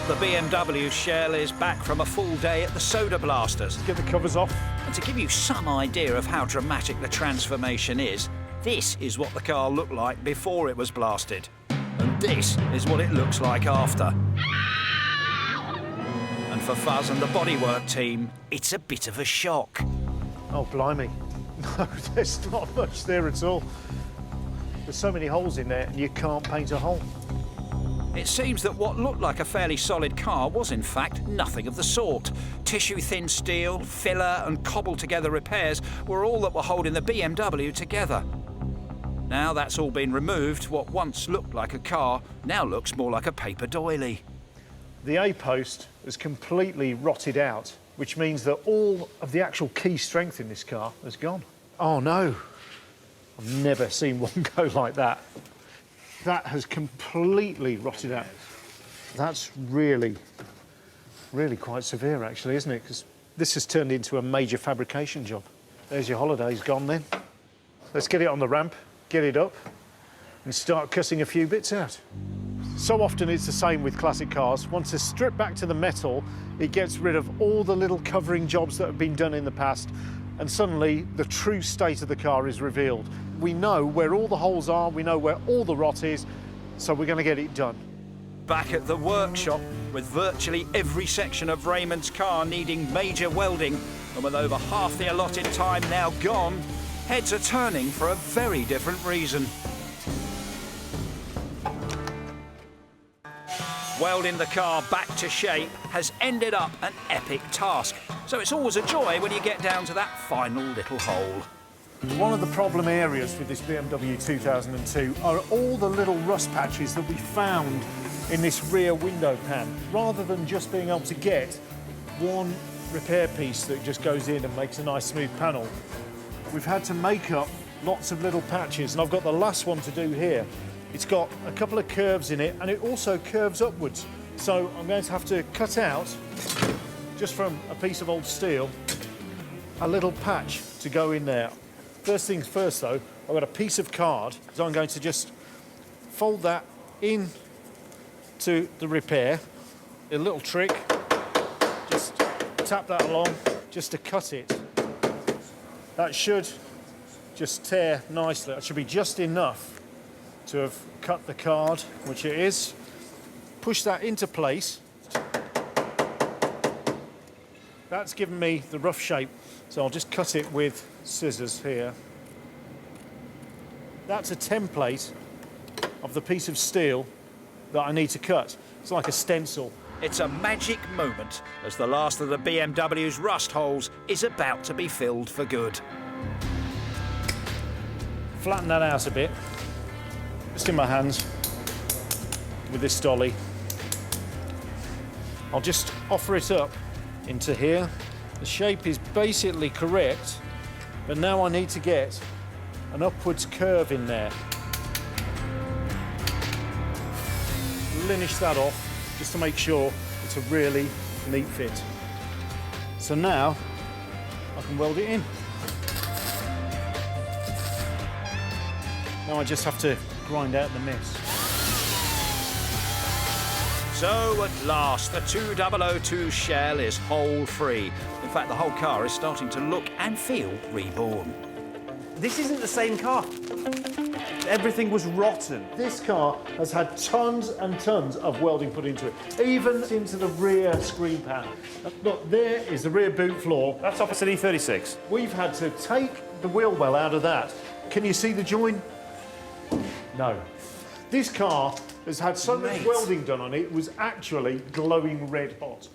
The BMW shell is back from a full day at the Soda Blasters. Get the covers off. And to give you some idea of how dramatic the transformation is, this is what the car looked like before it was blasted. And this is what it looks like after. And for Fuzz and the bodywork team, it's a bit of a shock. Oh, blimey. No, there's not much there at all. There's so many holes in there and you can't paint a hole. It seems that what looked like a fairly solid car was in fact nothing of the sort. Tissue-thin steel, filler and cobbled-together repairs were all that were holding the BMW together. Now that's all been removed, what once looked like a car now looks more like a paper doily. The A-post has completely rotted out, which means that all of the actual key strength in this car has gone. Oh no, I've never seen one go like that. That has completely rotted out. That's really quite severe, actually, isn't it? Because this has turned into a major fabrication job. There's your holidays gone then. Let's get it on the ramp, get it up, and start cutting a few bits out. So often it's the same with classic cars. Once it's stripped back to the metal, it gets rid of all the little covering jobs that have been done in the past, and suddenly the true state of the car is revealed. We know where all the holes are, we know where all the rot is, so we're going to get it done. Back at the workshop, with virtually every section of Raymond's car needing major welding, and with over half the allotted time now gone, heads are turning for a very different reason. Welding the car back to shape has ended up an epic task, so it's always a joy when you get down to that final little hole. One of the problem areas with this BMW 2002 are all the little rust patches that we found in this rear window pan, rather than just being able to get one repair piece that just goes in and makes a nice smooth panel. We've had to make up lots of little patches, and I've got the last one to do here. It's got a couple of curves in it, and it also curves upwards. So I'm going to have to cut out, just from a piece of old steel, a little patch to go in there. First things first, though, I've got a piece of card, so I'm going to just fold that in to the repair. A little trick, just tap that along, just to cut it. That should just tear nicely. That should be just enough to have cut the card, which it is. Push that into place. That's given me the rough shape, so I'll just cut it with scissors here. That's a template of the piece of steel that I need to cut. It's like a stencil. It's a magic moment as the last of the BMW's rust holes is about to be filled for good. Flatten that out a bit. Just in my hands with this dolly. I'll just offer it up into here. The shape is basically correct, but now I need to get an upwards curve in there. Linish that off just to make sure it's a really neat fit. So now I can weld it in. Now I just have to grind out the mess. So at last, the 2002 shell is hole-free. In fact, the whole car is starting to look and feel reborn. This isn't the same car. Everything was rotten. This car has had tons and tons of welding put into it, even into the rear screen pan. Look, there is the rear boot floor. That's opposite E36. We've had to take the wheel well out of that. Can you see the join? No. This car has had so much welding done on it, it was actually glowing red hot.